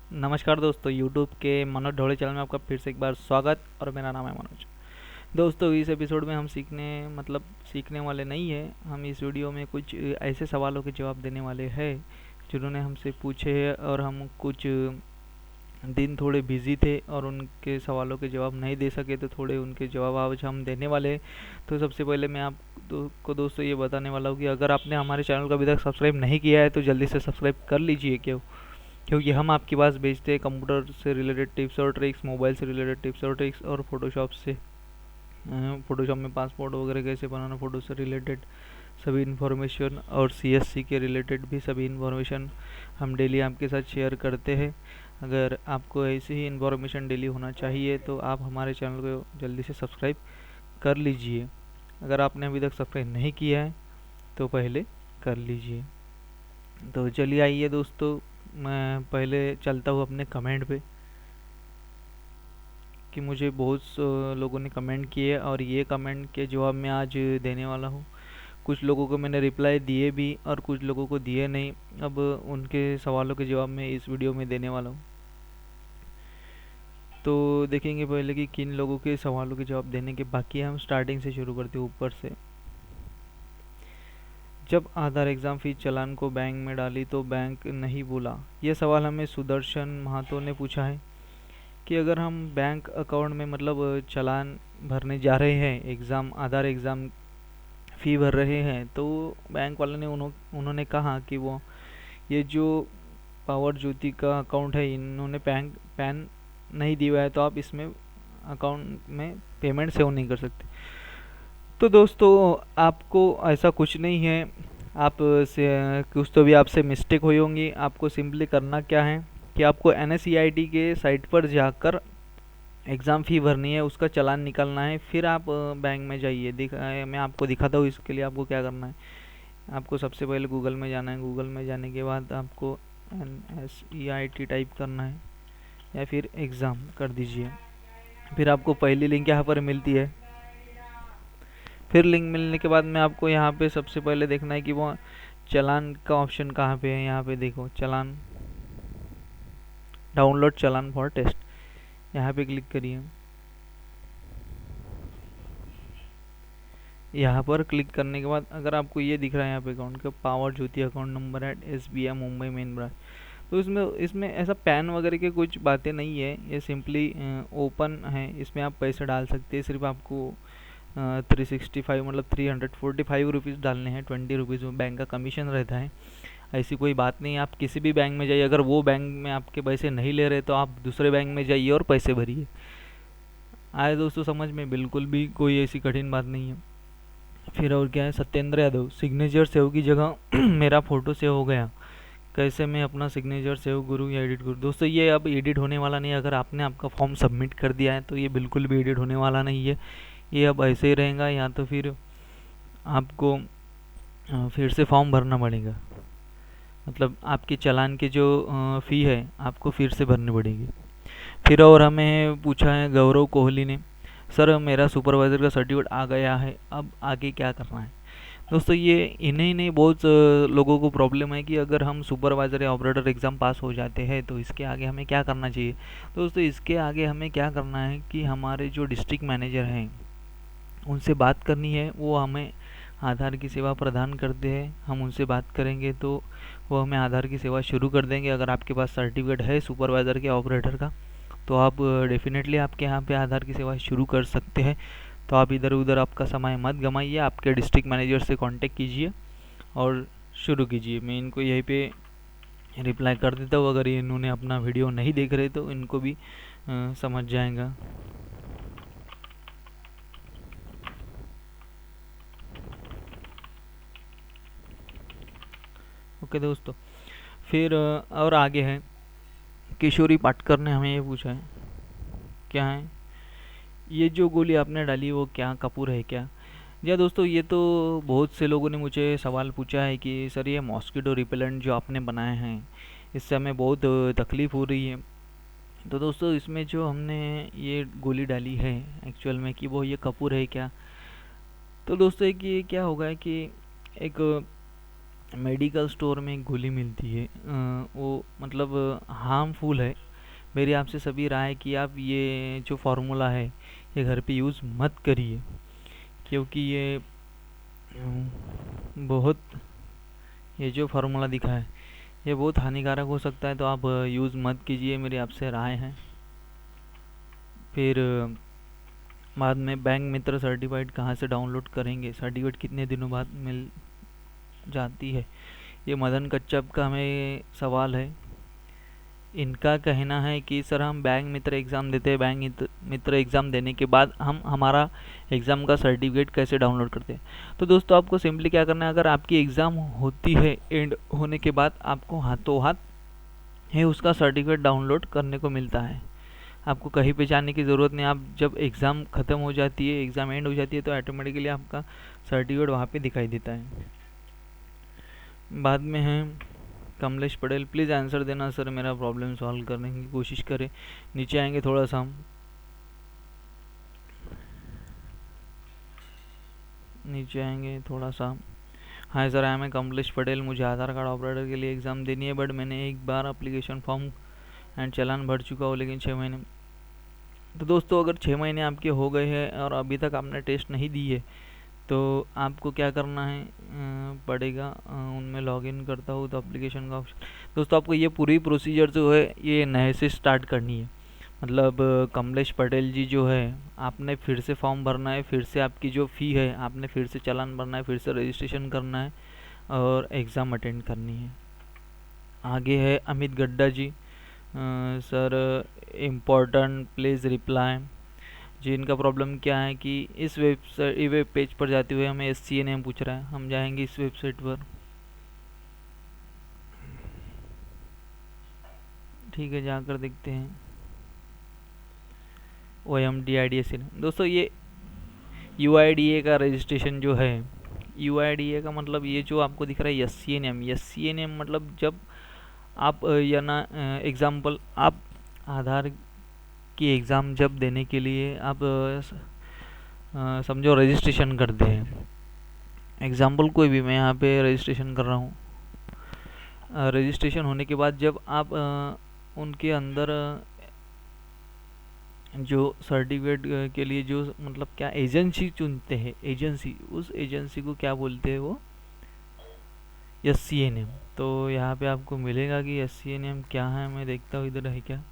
नमस्कार दोस्तों, यूट्यूब के मनोज ढोले चैनल में आपका फिर से एक बार स्वागत। और मेरा नाम है मनोज। दोस्तों, इस एपिसोड में हम सीखने वाले नहीं हैं। हम इस वीडियो में कुछ ऐसे सवालों के जवाब देने वाले हैं जिन्होंने हमसे पूछे हैं, और हम कुछ दिन थोड़े बिजी थे और उनके सवालों के जवाब नहीं दे सके, तो थोड़े उनके जवाब आज हम देने वाले हैं। तो सबसे पहले मैं आपको दोस्तों ये बताने वाला हूँ कि अगर आपने हमारे चैनल को अभी तक सब्सक्राइब नहीं किया है तो जल्दी से सब्सक्राइब कर लीजिए। क्योंकि हम आपके पास भेजते हैं कंप्यूटर से रिलेटेड टिप्स और ट्रिक्स, मोबाइल से रिलेटेड टिप्स और ट्रिक्स, और फोटोशॉप में पासपोर्ट वगैरह कैसे बनाना, फोटो से रिलेटेड सभी इन्फॉर्मेशन, और सीएससी के रिलेटेड भी सभी इन्फॉर्मेशन हम डेली आपके साथ शेयर करते हैं। अगर आपको ऐसी ही इन्फॉर्मेशन डेली होना चाहिए तो आप हमारे चैनल को जल्दी से सब्सक्राइब कर लीजिए। अगर आपने अभी तक सब्सक्राइब नहीं किया है तो पहले कर लीजिए। तो चलिए आइए दोस्तों, मैं पहले चलता हूँ अपने कमेंट पे, कि मुझे बहुत लोगों ने कमेंट किए और ये कमेंट के जवाब मैं आज देने वाला हूँ। कुछ लोगों को मैंने रिप्लाई दिए भी और कुछ लोगों को दिए नहीं। अब उनके सवालों के जवाब मैं इस वीडियो में देने वाला हूँ। तो देखेंगे पहले कि किन लोगों के सवालों के जवाब देने के बाकी है। हम स्टार्टिंग से शुरू करते हैं, ऊपर से। जब आधार एग्ज़ाम फीस चालान को बैंक में डाली तो बैंक नहीं बोला। यह सवाल हमें सुदर्शन महातो ने पूछा है कि अगर हम बैंक अकाउंट में मतलब चालान भरने जा रहे हैं, आधार एग्ज़ाम फ़ी भर रहे हैं, तो बैंक वाले ने उन्होंने कहा कि वो ये जो पावर ज्योति का अकाउंट है, इन्होंने पैन नहीं दिया है, तो आप इसमें अकाउंट में पेमेंट सेव नहीं कर सकते। तो दोस्तों, आपको ऐसा कुछ नहीं है। आप से कुछ तो भी आपसे मिस्टेक हुई होंगी। आपको सिंपली करना क्या है कि आपको NSEIT के साइट पर जाकर एग्ज़ाम फ़ी भरनी है, उसका चालान निकालना है, फिर आप बैंक में जाइए। मैं आपको दिखाता हूँ इसके लिए आपको क्या करना है। आपको सबसे पहले गूगल में जाना है। गूगल में जाने के बाद आपको NSEIT टाइप करना है, या फिर एग्ज़ाम कर दीजिए। फिर आपको पहली लिंक यहाँ पर मिलती है। फिर लिंक मिलने के बाद में आपको यहाँ पे सबसे पहले देखना है कि वो चालान का ऑप्शन कहाँ पे है। यहाँ पे देखो, चालान, डाउनलोड चालान फॉर टेस्ट, यहाँ पे क्लिक करिए। यहाँ पर क्लिक करने के बाद अगर आपको ये दिख रहा है यहाँ पे अकाउंट का power Jyoti account number at SBI Mumbai main branch, तो इसमें इसमें ऐसा पैन वगैरह की कुछ बातें नहीं है। ये सिंपली ओपन है, इसमें आप पैसे डाल सकते हैं। सिर्फ आपको 365 मतलब 345 रुपीज़ डालने हैं। 20 रुपीज़ में बैंक का कमीशन रहता है। ऐसी कोई बात नहीं। आप किसी भी बैंक में जाइए, अगर वो बैंक में आपके पैसे नहीं ले रहे तो आप दूसरे बैंक में जाइए और पैसे भरिए। आए दोस्तों समझ में? बिल्कुल भी कोई ऐसी कठिन बात नहीं है। फिर और क्या है, सत्येंद्र यादव, सिग्नेचर सेव की जगह मेरा फ़ोटो सेव हो गया, कैसे मैं अपना सिग्नेचर सेव करूँ या एडिट करूँ? दोस्तों, ये अब एडिट होने वाला नहीं है। अगर आपने आपका फॉर्म सबमिट कर दिया है तो ये बिल्कुल भी एडिट होने वाला नहीं है। ये अब ऐसे ही रहेगा, या तो फिर आपको फिर से फॉर्म भरना पड़ेगा। मतलब आपके चालान की जो फ़ी है आपको फिर से भरनी पड़ेगी। फिर और हमें पूछा है गौरव कोहली ने, सर मेरा सुपरवाइज़र का सर्टिफिकेट आ गया है, अब आगे क्या करना है? दोस्तों, ये इन्हें ही नहीं, बहुत लोगों को प्रॉब्लम है कि अगर हम सुपरवाइज़र या ऑपरेटर एग्ज़ाम पास हो जाते हैं तो इसके आगे हमें क्या करना चाहिए। दोस्तों, इसके आगे हमें क्या करना है कि हमारे जो डिस्ट्रिक्ट मैनेजर हैं उनसे बात करनी है। वो हमें आधार की सेवा प्रदान करते हैं। हम उनसे बात करेंगे तो वो हमें आधार की सेवा शुरू कर देंगे। अगर आपके पास सर्टिफिकेट है सुपरवाइज़र के, ऑपरेटर का, तो आप डेफिनेटली आपके यहाँ पे आधार की सेवा शुरू कर सकते हैं। तो आप इधर उधर आपका समय मत गमाइए, आपके डिस्ट्रिक्ट मैनेजर से कांटेक्ट कीजिए और शुरू कीजिए। मैं इनको यहीं पे रिप्लाई कर देता हूँ। अगर इन्होंने अपना वीडियो नहीं देख रहे तो इनको भी समझ जाएगा। ओके दोस्तों, फिर और आगे है, किशोरी पाटकर ने हमें ये पूछा है, क्या है ये जो गोली आपने डाली वो क्या कपूर है क्या? जी हाँ दोस्तों, ये तो बहुत से लोगों ने मुझे सवाल पूछा है कि सर ये मॉस्किटो रिपेलेंट जो आपने बनाए हैं इससे हमें बहुत तकलीफ़ हो रही है। तो दोस्तों, इसमें जो हमने ये गोली डाली है एक्चुअल में, कि वो ये कपूर है क्या? तो दोस्तों, एक ये क्या होगा है कि एक मेडिकल स्टोर में एक गोली मिलती है, वो मतलब हार्मफुल है। मेरी आपसे सभी राय है कि आप ये जो फार्मूला है ये घर पे यूज़ मत करिए, क्योंकि ये बहुत, ये जो फार्मूला दिखा है ये बहुत हानिकारक हो सकता है, तो आप यूज़ मत कीजिए, मेरी आपसे राय है। फिर बाद में बैंक मित्र सर्टिफाइड कहाँ से डाउनलोड करेंगे, सर्टिफिकेट कितने दिनों बाद मिल जाती है, ये मदन कच्छप का हमें सवाल है। इनका कहना है कि सर हम बैंक मित्र एग्ज़ाम देते हैं, बैंक मित्र एग्ज़ाम देने के बाद हम हमारा एग्ज़ाम का सर्टिफिकेट कैसे डाउनलोड करते हैं। तो दोस्तों आपको सिंपली क्या करना है, अगर आपकी एग्ज़ाम होती है, एंड होने के बाद आपको हाथों हाथ है उसका सर्टिफिकेट डाउनलोड करने को मिलता है। आपको कहीं पे जाने की ज़रूरत नहीं, आप जब एग्ज़ाम ख़त्म हो जाती है, एग्ज़ाम एंड हो जाती है, तो ऑटोमेटिकली आपका सर्टिफिकेट वहाँ पे दिखाई देता है। बाद में है कमलेश पटेल, प्लीज़ आंसर देना सर, मेरा प्रॉब्लम सॉल्व करने की कोशिश करें। नीचे आएंगे थोड़ा सा हम, नीचे आएंगे थोड़ा सा। हाँ sir, I am Kamlesh Patel, मुझे आधार कार्ड ऑपरेटर के लिए एग्ज़ाम देनी है, बट मैंने एक बार अप्लीकेशन फॉर्म एंड चालान भर चुका हूँ, लेकिन 6 महीने। तो दोस्तों अगर 6 महीने आपके हो गए हैं और अभी तक आपने टेस्ट नहीं दी है, तो आपको क्या करना है पड़ेगा, उनमें लॉगिन करता हूँ तो एप्लीकेशन का ऑप्शन। दोस्तों आपको ये पूरी प्रोसीजर जो है ये नए से स्टार्ट करनी है। मतलब कमलेश पटेल जी जो है, आपने फिर से फॉर्म भरना है, फिर से आपकी जो फ़ी है आपने फिर से चालान भरना है, फिर से रजिस्ट्रेशन करना है और एग्ज़ाम अटेंड करनी है। आगे है अमित गड्ढा जी, सर इम्पोर्टेंट प्लीज़ रिप्लाई जी। इनका प्रॉब्लम क्या है कि इस वेब पेज पर जाते हुए हमें SCA नेम पूछ रहा है। हम जाएंगे इस वेबसाइट पर, ठीक है, जाकर देखते हैं OMDIDA। दोस्तों ये UIDA का रजिस्ट्रेशन जो है, UIDA का मतलब ये जो आपको दिख रहा है SCA नेम, मतलब जब आप या ना एग्ज़ाम्पल आप आधार की एग्ज़ाम जब देने के लिए आप समझो रजिस्ट्रेशन करते हैं, एग्ज़ाम्पल कोई भी, मैं यहाँ पे रजिस्ट्रेशन कर रहा हूँ। रजिस्ट्रेशन होने के बाद जब आप उनके अंदर जो सर्टिफिकेट के लिए जो मतलब क्या एजेंसी चुनते हैं, एजेंसी, उस एजेंसी को क्या बोलते हैं, वो SCA नेम। तो यहाँ पे आपको मिलेगा कि SCA नेम क्या है, मैं देखता हूँ इधर है क्या।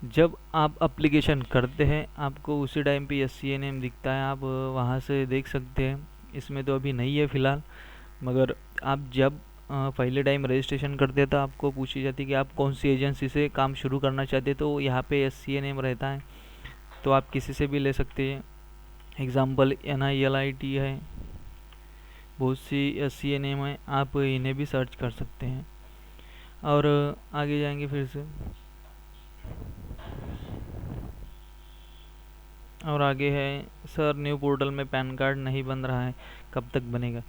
जब आप एप्लीकेशन करते हैं आपको उसी टाइम पे SCA नेम दिखता है, आप वहाँ से देख सकते हैं। इसमें तो अभी नहीं है फ़िलहाल, मगर आप जब पहले टाइम रजिस्ट्रेशन करते हैं तो आपको पूछी जाती है कि आप कौन सी एजेंसी से काम शुरू करना चाहते हैं, तो यहाँ पे SCA नेम रहता है, तो आप किसी से भी ले सकते हैं। एग्ज़ाम्पल NILIT है, बहुत सी SCA नेम है, आप इन्हें भी सर्च कर सकते हैं। और आगे जाएंगे फिर से, और आगे है सर न्यू पोर्टल में पैन कार्ड नहीं बन रहा है, कब तक बनेगा।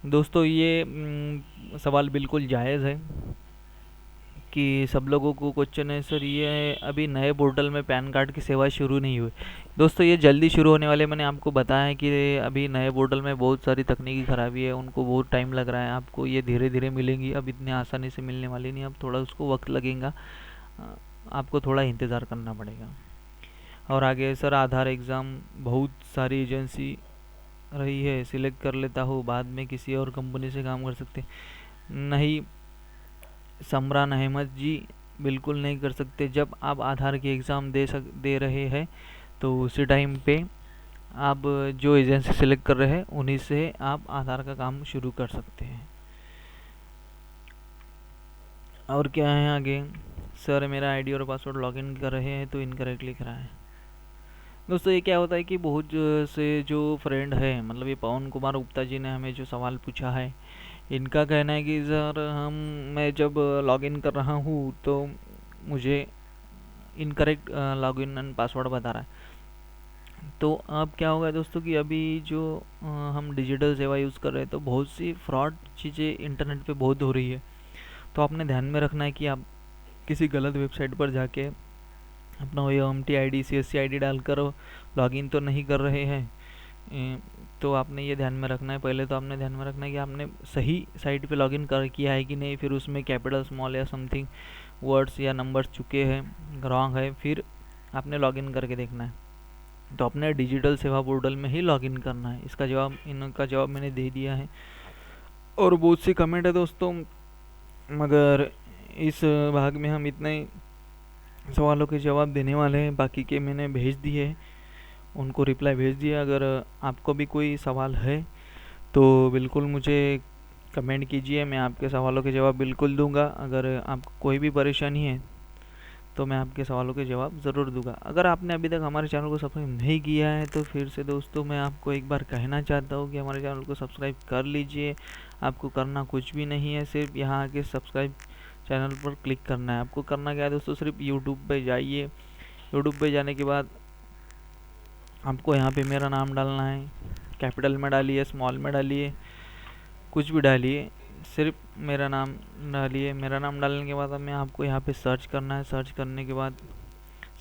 दोस्तों ये सवाल बिल्कुल जायज़ है कि सब लोगों को क्वेश्चन है, सर ये अभी नए पोर्टल में पैन कार्ड की सेवा शुरू नहीं हुई। दोस्तों ये जल्दी शुरू होने वाले, मैंने आपको बताया है कि अभी नए पोर्टल में बहुत सारी तकनीकी खराबी है, उनको बहुत टाइम लग रहा है। आपको ये धीरे धीरे मिलेंगी, अब इतने आसानी से मिलने वाली नहीं, अब थोड़ा उसको वक्त लगेगा, आपको थोड़ा इंतज़ार करना पड़ेगा। और आगे सर आधार एग्ज़ाम बहुत सारी एजेंसी रही है, सिलेक्ट कर लेता हूँ, बाद में किसी और कंपनी से काम कर सकते नहीं। समरान अहमद जी, बिल्कुल नहीं कर सकते। जब आप आधार की एग्ज़ाम दे रहे हैं तो उसी टाइम पे आप जो एजेंसी सेलेक्ट कर रहे हैं उन्हीं से आप आधार का काम शुरू कर सकते हैं। और क्या है आगे, सर मेरा आईडी और पासवर्ड लॉगिन कर रहे हैं तो इनकरेक्टली करा है। दोस्तों ये क्या होता है कि बहुत से जो फ्रेंड है, मतलब ये पवन कुमार गुप्ता जी ने हमें जो सवाल पूछा है, इनका कहना है कि सर मैं जब लॉगिन कर रहा हूँ तो मुझे इनकरेक्ट लॉगिन एंड पासवर्ड बता रहा है। तो अब क्या होगा दोस्तों कि अभी जो हम डिजिटल सेवा यूज़ कर रहे हैं तो बहुत सी फ्रॉड चीज़ें इंटरनेट पे बहुत हो रही है। तो आपने ध्यान में रखना है कि आप किसी गलत वेबसाइट पर जाके अपना OMT ID CSC ID डालकर लॉगिन तो नहीं कर रहे हैं, तो आपने ये ध्यान में रखना है। पहले तो आपने ध्यान में रखना है कि आपने सही साइट पे लॉगिन कर किया है कि नहीं, फिर उसमें कैपिटल स्मॉल या समथिंग वर्ड्स या नंबर्स चुके हैं, रॉन्ग है, फिर आपने लॉगिन करके देखना है। तो अपने डिजिटल सेवा पोर्टल में ही लॉगिन करना है। इसका जवाब, इनका जवाब मैंने दे दिया है। और बहुत सी कमेंट है दोस्तों, मगर इस भाग में हम इतने सवालों के जवाब देने वाले हैं, बाकी के मैंने भेज दिए, उनको रिप्लाई भेज दिया। अगर आपको भी कोई सवाल है तो बिल्कुल मुझे कमेंट कीजिए, मैं आपके सवालों के जवाब बिल्कुल दूंगा। अगर आपको कोई भी परेशानी है तो मैं आपके सवालों के जवाब ज़रूर दूंगा। अगर आपने अभी तक हमारे चैनल को सब्सक्राइब नहीं किया है तो फिर से दोस्तों मैं आपको एक बार कहना चाहता हूँ कि हमारे चैनल को सब्सक्राइब कर लीजिए। आपको करना कुछ भी नहीं है, सिर्फ यहाँ आके सब्सक्राइब चैनल पर क्लिक करना है। आपको करना क्या है दोस्तों, सिर्फ यूट्यूब पे जाइए। यूट्यूब पे जाने के बाद आपको यहाँ पे मेरा नाम डालना है, कैपिटल में डालिए, स्मॉल में डालिए, कुछ भी डालिए, सिर्फ मेरा नाम डालिए। मेरा नाम डालने के बाद हमें आपको यहाँ पे सर्च करना है। सर्च करने के बाद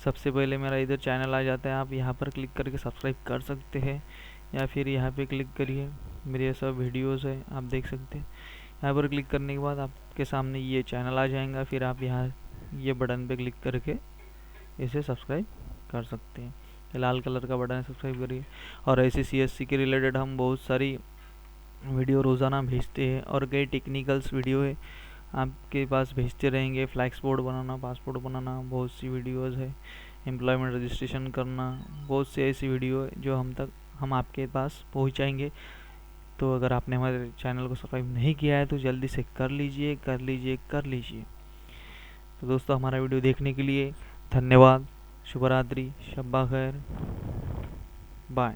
सबसे पहले मेरा इधर चैनल आ जाता है, आप यहाँ पर क्लिक करके सब्सक्राइब कर सकते हैं, या फिर यहाँ पे क्लिक करिए, मेरे सब वीडियोस है आप देख सकते हैं। यहाँ पर क्लिक करने के बाद आपके सामने ये चैनल आ जाएगा, फिर आप यहाँ ये बटन पे क्लिक करके इसे सब्सक्राइब कर सकते हैं। ये लाल कलर का बटन है, सब्सक्राइब करिए। और ऐसे CSC के रिलेटेड हम बहुत सारी वीडियो रोज़ाना भेजते हैं, और कई टेक्निकल्स वीडियो है आपके पास भेजते रहेंगे। फ्लैक्स बोर्ड बनाना, पासपोर्ट बनाना, बहुत सी वीडियोस है। एम्प्लॉयमेंट रजिस्ट्रेशन करना, बहुत सी ऐसी वीडियो है जो हम आपके पास पहुंचाएंगे। तो अगर आपने हमारे चैनल को सब्सक्राइब नहीं किया है तो जल्दी से कर लीजिए, कर लीजिए, कर लीजिए। तो दोस्तों हमारा वीडियो देखने के लिए धन्यवाद। शुभ रात्रि, शब्बा खैर, बाय।